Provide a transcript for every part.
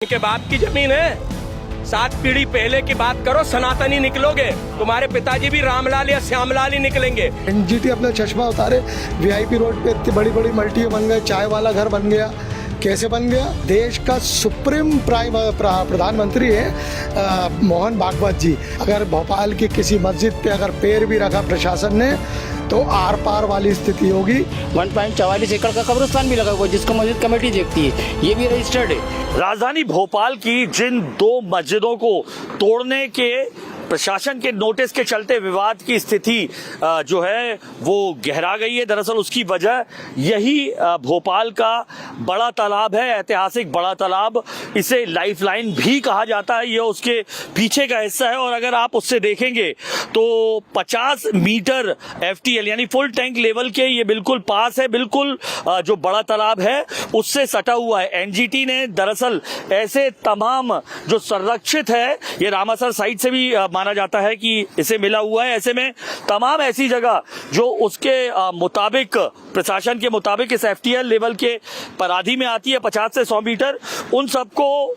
इनके बाप की जमीन है। 7 पीढ़ी पहले की बात करो, सनातनी निकलोगे। तुम्हारे पिताजी भी रामलाल या श्यामलाल ही निकलेंगे। एनजीटी अपना चश्मा उतारे, वीआईपी रोड पे इतनी बड़ी बड़ी मल्टी बन गए, चाय वाला घर बन गया। कैसे बन गया? देश का सुप्रीम प्रधानमंत्री है मोहन भागवत जी। अगर भोपाल की किसी मस्जिद पे अगर पैर भी रखा प्रशासन ने तो आर पार वाली स्थिति होगी। 1.44 एकड़ का कब्रिस्तान भी लगा हुआ है जिसको मस्जिद कमेटी देखती है, ये भी रजिस्टर्ड है। राजधानी भोपाल की जिन 2 मस्जिदों को तोड़ने के प्रशासन के नोटिस के चलते विवाद की स्थिति जो है वो गहरा गई है। दरअसल उसकी वजह यही भोपाल का बड़ा तालाब है, ऐतिहासिक बड़ा तालाब। इसे लाइफलाइन भी कहा जाता है, ये उसके पीछे का हिस्सा है। और अगर आप उससे देखेंगे तो 50 मीटर FTL यानी फुल टैंक लेवल के ये बिल्कुल पास है, बिल्कुल जो बड़ा तालाब है उससे सटा हुआ है। एनजीटी ने दरअसल ऐसे तमाम जो संरक्षित है, ये रामासर साइट से भी माना जाता है कि इसे मिला हुआ है। ऐसे में तमाम ऐसी जगह जो उसके मुताबिक, प्रशासन के मुताबिक इस FTL लेवल के पराधी में आती है 50 से 100 मीटर, उन सबको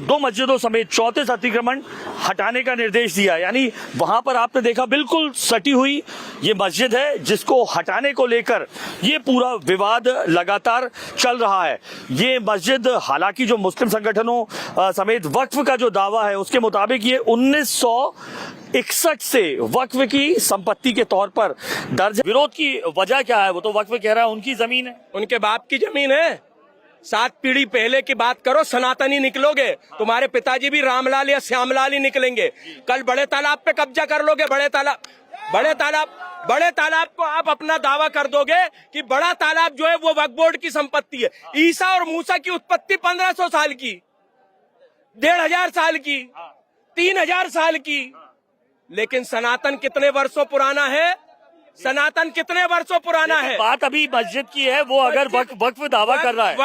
2 मस्जिदों समेत 34 अतिक्रमण हटाने का निर्देश दिया। यानी वहां पर आपने देखा बिल्कुल सटी हुई ये मस्जिद है जिसको हटाने को लेकर ये पूरा विवाद लगातार चल रहा है। ये मस्जिद हालांकि जो मुस्लिम संगठनों समेत वक्फ का जो दावा है उसके मुताबिक ये 1961 से वक्फ की संपत्ति के तौर पर दर्ज है। विरोध की वजह क्या है? वो तो वक्फ कह रहा है उनकी जमीन है, उनके बाप की जमीन है। 7 पीढ़ी पहले की बात करो, सनातनी निकलोगे। तुम्हारे पिताजी भी रामलाल या श्यामलाल ही निकलेंगे। कल बड़े तालाब पे कब्जा कर लोगे। बड़े तालाब को आप अपना दावा कर दोगे कि बड़ा तालाब जो है वो वक्फ बोर्ड की संपत्ति है। ईसा और मूसा की उत्पत्ति 1500 साल की, 1500 साल की, 3000 साल की। लेकिन सनातन कितने वर्षों पुराना है? सनातन कितने वर्षों पुराना है? बात अभी मस्जिद की है। वो अगर वक्फ दावा कर रहा है,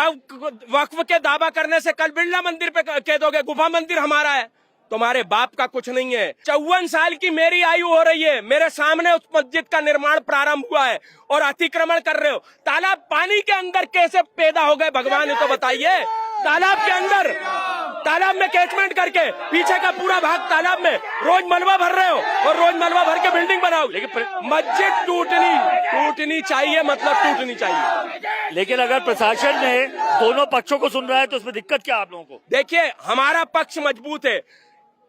वक्फ के दावा करने से कल बिरला मंदिर पे कह दोगे गुफा मंदिर हमारा है। तुम्हारे बाप का कुछ नहीं है। 54 साल की मेरी आयु हो रही है, मेरे सामने उस मस्जिद का निर्माण प्रारंभ हुआ है और अतिक्रमण कर रहे हो। तालाब पानी के अंदर कैसे पैदा हो गए भगवान, ये तो बताइए। तालाब के अंदर, तालाब में कैचमेंट करके पीछे का पूरा भाग तालाब में रोज मलबा भर रहे हो और रोज मलबा भर के बिल्डिंग बनाओ। लेकिन मस्जिद टूटनी चाहिए, मतलब टूटनी चाहिए। लेकिन अगर प्रशासन ने दोनों पक्षों को सुन रहा है तो उसमें दिक्कत क्या आप लोगों को? देखिए, हमारा पक्ष मजबूत है।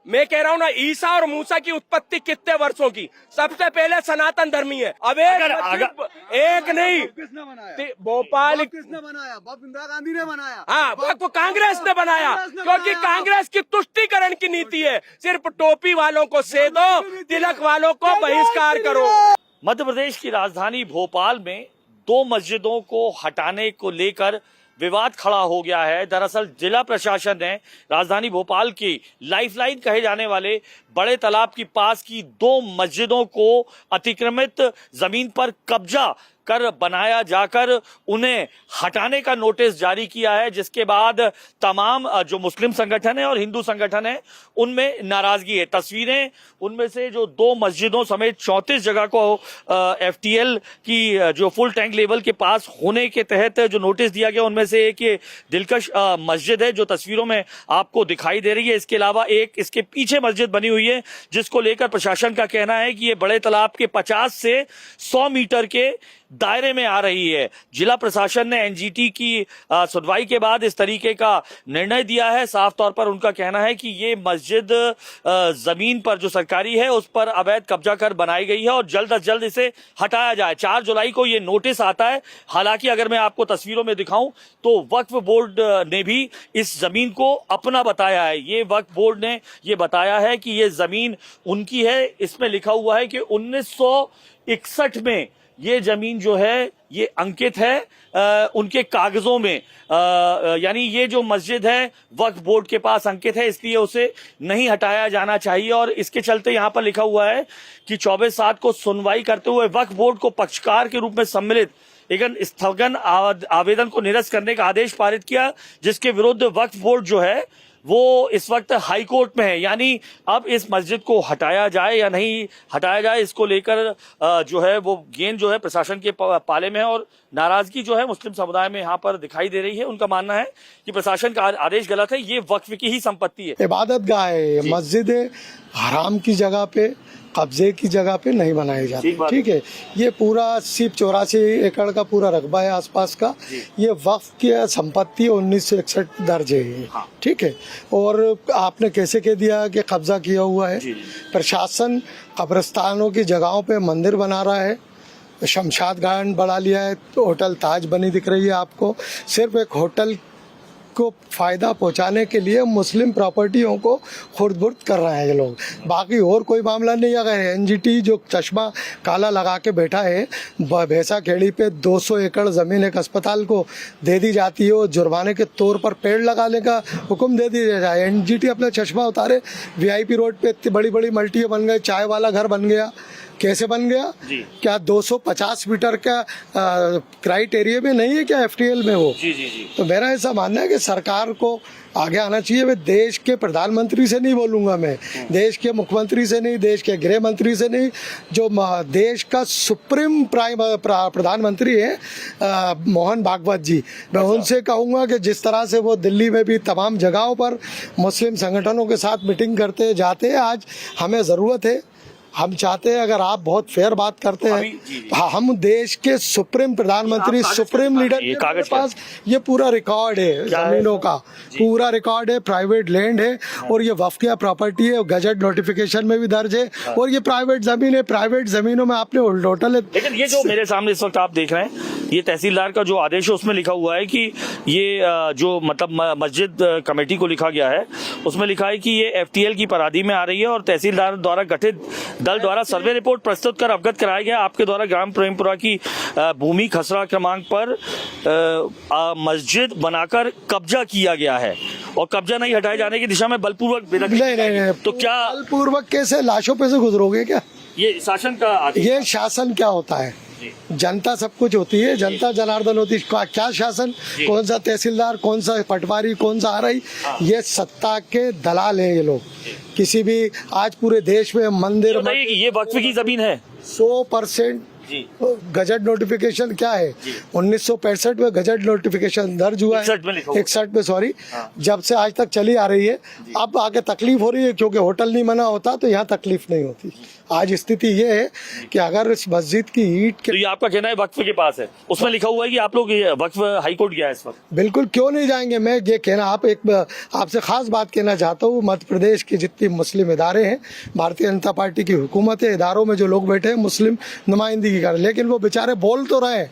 मैं कह रहा हूँ ना, ईसा और मूसा की उत्पत्ति कितने वर्षों की? सबसे पहले सनातन धर्मी है। अब एक नहीं, भोपाल किसने बनाया? इंदिरा गांधी ने बनाया। हाँ, वो कांग्रेस ने बनाया, क्योंकि कांग्रेस की तुष्टीकरण की नीति है। सिर्फ टोपी वालों को सेदो, तिलक वालों को बहिष्कार करो। मध्य प्रदेश की राजधानी भोपाल में 2 मस्जिदों को हटाने को लेकर विवाद खड़ा हो गया है। दरअसल जिला प्रशासन ने राजधानी भोपाल की लाइफलाइन कहे जाने वाले बड़े तालाब के पास की 2 मस्जिदों को अतिक्रमित जमीन पर कब्जा कर बनाया जाकर उन्हें हटाने का नोटिस जारी किया है, जिसके बाद तमाम जो मुस्लिम संगठन है और हिंदू संगठन है उनमें नाराजगी है। तस्वीरें उनमें से जो 2 मस्जिदों समेत 34 जगह को FTL की जो फुल टैंक लेवल के पास होने के तहत जो नोटिस दिया गया, उनमें से एक ये दिलकश मस्जिद है जो तस्वीरों में आपको दिखाई दे रही है। इसके अलावा एक इसके पीछे मस्जिद बनी हुई है जिसको लेकर प्रशासन का कहना है कि ये बड़े तालाब के 50 से 100 मीटर के दायरे में आ रही है। जिला प्रशासन ने एनजीटी की सुनवाई के बाद इस तरीके का निर्णय दिया है। साफ तौर पर उनका कहना है कि ये मस्जिद जमीन पर जो सरकारी है उस पर अवैध कब्जा कर बनाई गई है और जल्द अज जल्द इसे हटाया जाए। 4 जुलाई को ये नोटिस आता है। हालांकि अगर मैं आपको तस्वीरों में दिखाऊं तो वक्फ बोर्ड ने भी इस जमीन को अपना बताया है। ये वक्फ बोर्ड ने ये बताया है कि ये जमीन उनकी है। इसमें लिखा हुआ है कि 1961 में ये जमीन जो है ये अंकित है उनके कागजों में। यानी ये जो मस्जिद है वक्फ बोर्ड के पास अंकित है, इसलिए उसे नहीं हटाया जाना चाहिए। और इसके चलते यहाँ पर लिखा हुआ है कि 24/7 को सुनवाई करते हुए वक्फ बोर्ड को पक्षकार के रूप में सम्मिलित एक स्थगन आवेदन को निरस्त करने का आदेश पारित किया, जिसके विरुद्ध वक्फ बोर्ड जो है वो इस वक्त हाई कोर्ट में है। यानी अब इस मस्जिद को हटाया जाए या नहीं हटाया जाए, इसको लेकर जो है वो गेंद जो है प्रशासन के पाले में है और नाराजगी जो है मुस्लिम समुदाय में यहाँ पर दिखाई दे रही है। उनका मानना है कि प्रशासन का आदेश गलत है, ये वक्फ की ही संपत्ति है। इबादत गाह है ये, मस्जिद हराम की जगह पे, कब्जे की जगह पे नहीं बनाई जाती। ठीक है, ये पूरा 80-84 एकड़ का पूरा रकबा है आसपास का, ये वक्फ की संपत्ति 1961 दर्ज है ये। ठीक है, और आपने कैसे कह दिया कि कब्जा किया हुआ है। प्रशासन कब्रिस्तानों की जगहों पे मंदिर बना रहा है, शमशाद गार्डन बढ़ा लिया है, तो होटल ताज बनी दिख रही है आपको। सिर्फ एक होटल को फायदा पहुंचाने के लिए मुस्लिम प्रॉपर्टियों को खुर्द-बुर्द कर रहे हैं ये लोग, बाकी और कोई मामला नहीं। अगर एनजीटी जो चश्मा काला लगा के बैठा है, भैंसा खेड़ी पे 200 एकड़ ज़मीन एक अस्पताल को दे दी जाती है और जुर्माने के तौर पर पेड़ लगाने का हुक्म दे दिया जाए। एनजीटी अपना चश्मा उतारे, वीआईपी रोड पे इतनी बड़ी बड़ी मल्टियाँ बन गई, चाय वाला घर बन गया। कैसे बन गया? क्या 250 मीटर का क्राइटेरिया में नहीं है क्या एफटीएल में वो? तो मेरा ऐसा मानना है कि सरकार को आगे आना चाहिए। मैं देश के प्रधानमंत्री से नहीं बोलूंगा, मैं देश के मुख्यमंत्री से नहीं, देश के गृह मंत्री से नहीं, जो देश का सुप्रीम प्रधानमंत्री है मोहन भागवत जी, मैं उनसे कहूंगा कि जिस तरह से वो दिल्ली में भी तमाम जगहों पर मुस्लिम संगठनों के साथ मीटिंग करते जाते हैं, आज हमें ज़रूरत है, हम चाहते हैं, अगर आप बहुत फेयर बात करते हैं, हम देश के सुप्रीम प्रधानमंत्री, सुप्रीम लीडर के पास ये पूरा रिकॉर्ड है, जमीनों का पूरा रिकॉर्ड है, प्राइवेट लैंड है और ये वक्फ प्रॉपर्टी है, गजट नोटिफिकेशन में भी दर्ज है और ये प्राइवेट जमीन है। प्राइवेट जमीनों में आपने होटल है। लेकिन ये जो मेरे सामने इस वक्त आप देख रहे हैं, ये तहसीलदार का जो आदेश है उसमें लिखा हुआ है कि ये जो मतलब मस्जिद कमेटी को लिखा गया है, उसमें लिखा है कि ये एफटीएल की पराधी में आ रही है और तहसीलदार द्वारा गठित दल द्वारा सर्वे रिपोर्ट प्रस्तुत कर अवगत कराया गया। आपके द्वारा ग्राम प्रेमपुरा की भूमि खसरा क्रमांक पर मस्जिद बनाकर कब्जा किया गया है और कब्जा नहीं हटाए जाने की दिशा में बलपूर्वक नहीं, तो क्या बलपूर्वक कैसे? लाशों पे से गुजरोगे क्या? ये शासन का आदेश? ये शासन क्या होता है? जनता सब कुछ होती है, जनता जनार्दन होती है। क्या शासन? कौन सा तहसीलदार, कौन सा पटवारी, कौन सा आरआई? ये सत्ता के दलाल हैं ये लोग। किसी भी आज पूरे देश में मंदिर, ये वक्फ की जमीन है 100%। गजट नोटिफिकेशन क्या है? 1965 में गजट नोटिफिकेशन दर्ज हुआ है, 61 में सॉरी, जब से आज तक चली आ रही है। अब आगे तकलीफ हो रही है क्योंकि होटल नहीं बना होता तो यहाँ तकलीफ नहीं होती। आज स्थिति ये है कि अगर इस मस्जिद की ईंट के, तो ये आपका कहना है वक्फ के पास है, उसमें लिखा हुआ है कि आप लोग वक्फ हाईकोर्ट गया है इस वक्त? बिल्कुल, क्यों नहीं जाएंगे। मैं ये कहना आपसे खास बात कहना चाहता हूँ, मध्य प्रदेश के जितने मुस्लिम इदारे हैं, भारतीय जनता पार्टी की हुकूमत है, इदारों में जो लोग बैठे हैं मुस्लिम नुमाइंदगी कर, लेकिन वो बेचारे बोल तो रहे,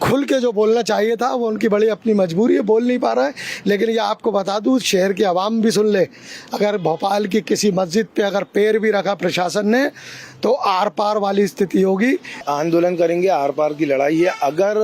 खुल के जो बोलना चाहिए था वो उनकी बड़ी अपनी मजबूरी है, बोल नहीं पा रहा है। लेकिन ये आपको बता दूं, शहर की आवाम भी सुन ले, अगर भोपाल की किसी मस्जिद पे अगर पैर भी रखा प्रशासन ने तो आर पार वाली स्थिति होगी। आंदोलन करेंगे, आर पार की लड़ाई है। अगर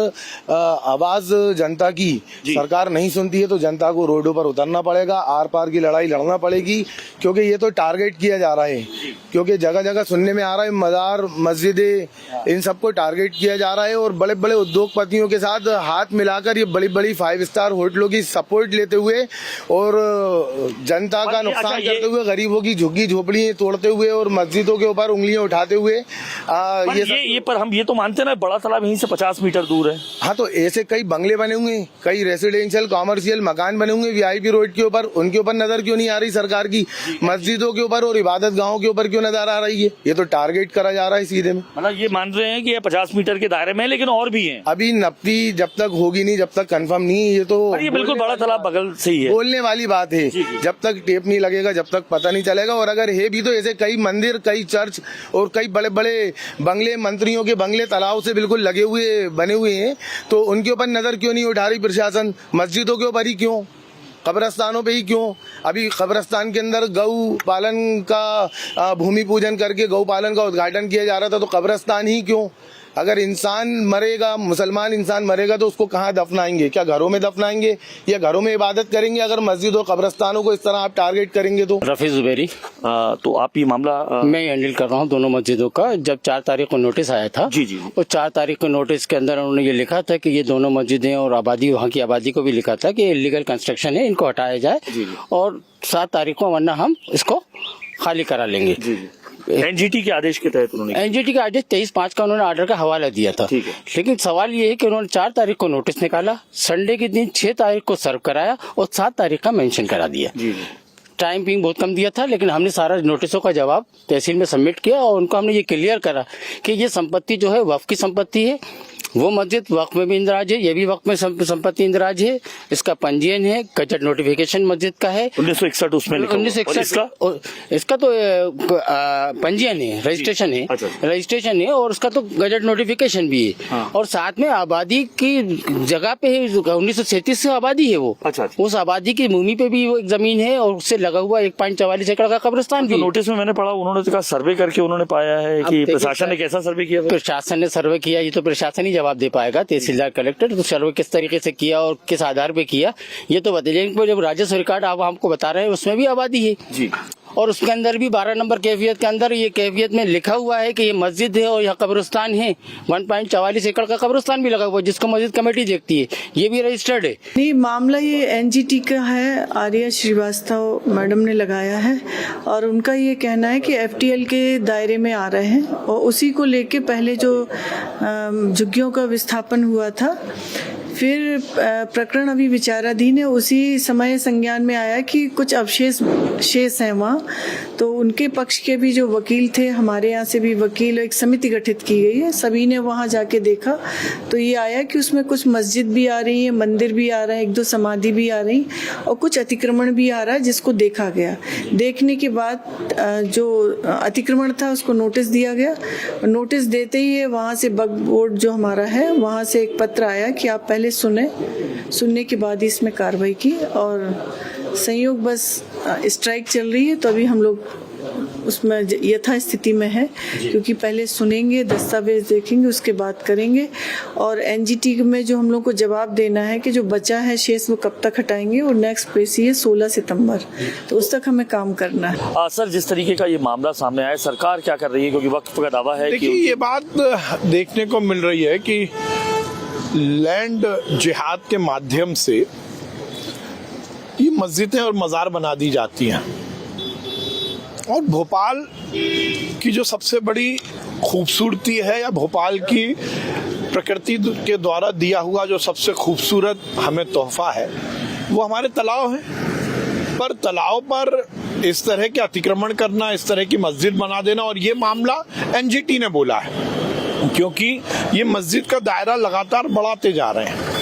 आवाज जनता की सरकार नहीं सुनती है तो जनता को रोडों पर उतरना पड़ेगा, आर पार की लड़ाई लड़ना पड़ेगी, क्योंकि ये तो टारगेट किया जा रहा है। क्योंकि जगह जगह सुनने में आ रहा है मजार, मस्जिदें, इन सबको टारगेट किया जा रहा है और बड़े बड़े उद्योगपतियों के साथ हाथ मिलाकर ये बड़ी बड़ी 5 स्टार होटलों की सपोर्ट लेते हुए और जनता का नुकसान करते हुए, गरीबों की झुग्गी झोपड़ी तोड़ते हुए और मस्जिदों के ऊपर उंगलियां उठाते हुए ये पर हम ये तो मानते हैं ना, बड़ा तालाब यहीं से 50 मीटर दूर है। हाँ, तो ऐसे कई बंगले बने हुए, कई रेसिडेंशियल कॉमर्शियल मकान बने हुए वीआईपी रोड के ऊपर, उनके ऊपर नजर क्यों नहीं आ रही सरकार की? मस्जिदों के ऊपर और इबादत गाहों के ऊपर क्यों नजर आ रही है? ये तो टारगेट करा जा रहा है सीधे में। मतलब ये मान रहे हैं कि ये 50 मीटर के दायरे में, लेकिन और भी है। अभी नपती जब तक होगी नहीं, जब तक कंफर्म नहीं, ये तो ये बिल्कुल बड़ा तालाब बगल से ही है, बोलने वाली बात है। जब तक टेप नहीं लगेगा, जब तक पता नहीं चलेगा। और अगर है भी तो ऐसे कई मंदिर, कई चर्च और कई बड़े बड़े बंगले, मंत्रियों के बंगले तालाब से बिल्कुल लगे हुए बने हुए हैं, तो उनके ऊपर नजर क्यों नहीं उठा रही प्रशासन? मस्जिदों के ऊपर ही क्यों, कब्रस्तानों पे ही क्यों? अभी कब्रस्तान के अंदर गौ पालन का भूमि पूजन करके गौ पालन का उद्घाटन किया जा रहा था, तो कब्रस्तान ही क्यों? अगर इंसान मरेगा, मुसलमान इंसान मरेगा तो उसको कहाँ दफनाएंगे? क्या घरों में दफनाएंगे या घरों में इबादत करेंगे? अगर मस्जिद और कब्रस्तानों को इस तरह आप टारगेट करेंगे तो। रफी जुबैरी, तो आप ये मामला मैं हैंडल कर रहा हूँ दोनों मस्जिदों का। जब 4 तारीख को नोटिस आया था, जी और 4 तारीख को नोटिस के अंदर उन्होंने ये लिखा था कि ये दोनों मस्जिदें और आबादी, वहाँ की आबादी को भी लिखा था कि इलीगल कंस्ट्रक्शन है, इनको हटाया जाए और 7 तारीख को, वरना हम इसको खाली करा लेंगे। एनजीटी के आदेश के तहत उन्होंने एनजीटी का आदेश 23/5 का उन्होंने ऑर्डर का हवाला दिया था। ठीक है। लेकिन सवाल ये है कि उन्होंने 4 तारीख को नोटिस निकाला, संडे के दिन 6 तारीख को सर्व कराया और 7 तारीख का मेंशन करा दिया। जी। टाइम पिंग बहुत कम दिया था, लेकिन हमने सारा नोटिसों का जवाब तहसील में सबमिट किया और उनको हमने ये क्लियर करा कि ये संपत्ति जो है वक्फ की संपत्ति है, वो मस्जिद वक्फ में भी इंदराज है, ये भी वक्फ में संपत्ति इंदराज है, इसका पंजीयन है, गजट नोटिफिकेशन मस्जिद का है 1961 उसमें लिखा हुआ। और इसका तो पंजीयन है, रजिस्ट्रेशन है। अच्छा। रजिस्ट्रेशन है और उसका तो गजट नोटिफिकेशन भी है। हाँ। और साथ में आबादी की जगह पे 1937 से आबादी है वो। अच्छा। उस आबादी की भूमि पे भी वो एक जमीन है और उससे लगा हुआ 1.44 एकड़ का कब्रिस्तान भी। नोटिस में मैंने पढ़ा उन्होंने तो कहा सर्वे करके उन्होंने पाया है कि प्रशासन ने कैसा सर्वे किया। प्रशासन ने सर्वे किया, ये तो प्रशासन ही जवाब दे पाएगा, तहसीलदार कलेक्टर। तो सर्वे किस तरीके से किया और किस आधार पे किया ये तो बताइए। जब राजस्व रिकॉर्ड आप हमको बता रहे हैं उसमें भी आबादी है जी, और उसके अंदर भी 12 नंबर कैफियत के अंदर ये कैफियत में लिखा हुआ है कि ये मस्जिद है और यह कब्रिस्तान है। 1.44 एकड़ का कब्रिस्तान भी लगा हुआ है जिसको मस्जिद कमेटी देखती है, ये भी रजिस्टर्ड है। नहीं, मामला ये एनजीटी का है, आर्या श्रीवास्तव मैडम ने लगाया है और उनका ये कहना है कि एफटीएल के दायरे में आ रहे हैं और उसी को लेके पहले जो झुग्गियों का विस्थापन हुआ था, फिर प्रकरण अभी विचाराधीन है। उसी समय संज्ञान में आया कि कुछ अवशेष शेष हैं वहाँ, तो उनके पक्ष के भी जो वकील थे, हमारे यहाँ से भी वकील, एक समिति गठित की गई है, सभी ने वहाँ जाके देखा तो ये आया कि उसमें कुछ मस्जिद भी आ रही है, मंदिर भी आ रहा है, 1-2 समाधि भी आ रही और कुछ अतिक्रमण भी आ रहा है जिसको देखा गया। देखने के बाद जो अतिक्रमण था उसको नोटिस दिया गया। नोटिस देते ही वहाँ से वक्फ बोर्ड जो हमारा है वहाँ से एक पत्र आया कि आप पहले सुनने के बाद ही इसमें कार्रवाई की और संयोग बस स्ट्राइक चल रही है तो अभी हम लोग उसमें यथा स्थिति में है, क्योंकि पहले सुनेंगे, दस्तावेज देखेंगे, उसके बाद करेंगे। और एनजीटी में जो हम लोग को जवाब देना है कि जो बचा है शेष वो कब तक हटाएंगे और नेक्स्ट पेशी है 16 सितंबर, तो उस तक हमें काम करना है। सर, जिस तरीके का ये मामला सामने आया, सरकार क्या कर रही है, क्योंकि वक्फ का दावा है। देखिए, ये बात देखने को मिल रही है कि लैंड जिहाद के माध्यम से ये मस्जिदें और मज़ार बना दी जाती हैं और भोपाल की जो सबसे बड़ी खूबसूरती है या भोपाल की प्रकृति के द्वारा दिया हुआ जो सबसे खूबसूरत हमें तोहफा है वो हमारे तालाब हैं। पर तालाब पर इस तरह के अतिक्रमण करना, इस तरह की मस्जिद बना देना, और ये मामला एनजीटी ने बोला है क्योंकि ये मस्जिद का दायरा लगातार बढ़ाते जा रहे हैं,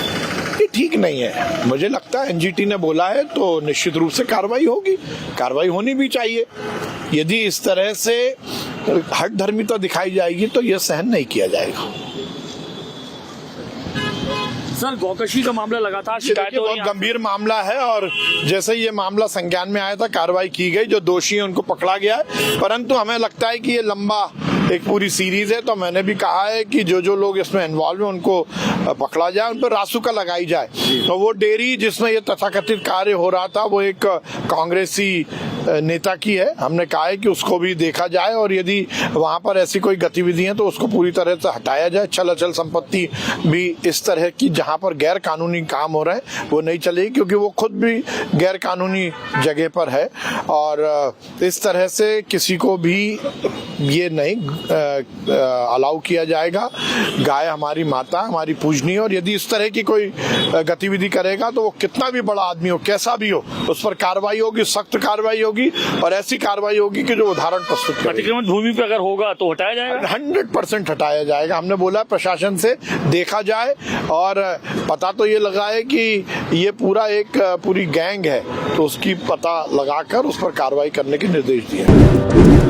ये ठीक नहीं है। मुझे लगता है एनजीटी ने बोला है तो निश्चित रूप से कार्रवाई होगी, कार्रवाई होनी भी चाहिए। यदि इस तरह से हट धर्मिता दिखाई जाएगी तो यह सहन नहीं किया जाएगा। सर, गौकशी का मामला लगातार शिकायत बहुत गंभीर मामला है और जैसे ये मामला संज्ञान में आया था कार्रवाई की गई, जो दोषी है उनको पकड़ा गया है, परंतु हमें लगता है कि ये लंबा एक पूरी सीरीज है। तो मैंने भी कहा है कि जो लोग इसमें इन्वॉल्व हैं उनको पकड़ा जाए, उन पर रासुका लगाई जाए। तो वो डेयरी जिसमें ये तथाकथित कार्य हो रहा था वो एक कांग्रेसी नेता की है, हमने कहा है कि उसको भी देखा जाए और यदि वहां पर ऐसी कोई गतिविधि है तो उसको पूरी तरह से हटाया जाए। छल अचल संपत्ति भी इस तरह की जहां पर गैर कानूनी काम हो रहे हैं वो नहीं चलेगी, क्योंकि वो खुद भी गैर कानूनी जगह पर है और इस तरह से किसी को भी ये नहीं अलाउ किया जाएगा। गाय हमारी माता, हमारी पूजनीय, और यदि इस तरह की कोई गतिविधि करेगा तो वो कितना भी बड़ा आदमी हो, कैसा भी हो, उस पर कार्रवाई होगी, सख्त कार्रवाई होगी और ऐसी कार्रवाई होगी कि जो उदाहरण प्रस्तुत करेगी। अतिक्रमण भूमि पर अगर होगा तो हटाया जाएगा, 100% हटाया जाएगा। हमने बोला प्रशासन से देखा जाए और पता तो ये लगा है कि ये पूरी गैंग है, तो उसकी पता लगाकर उस पर कार्रवाई करने के निर्देश दिए।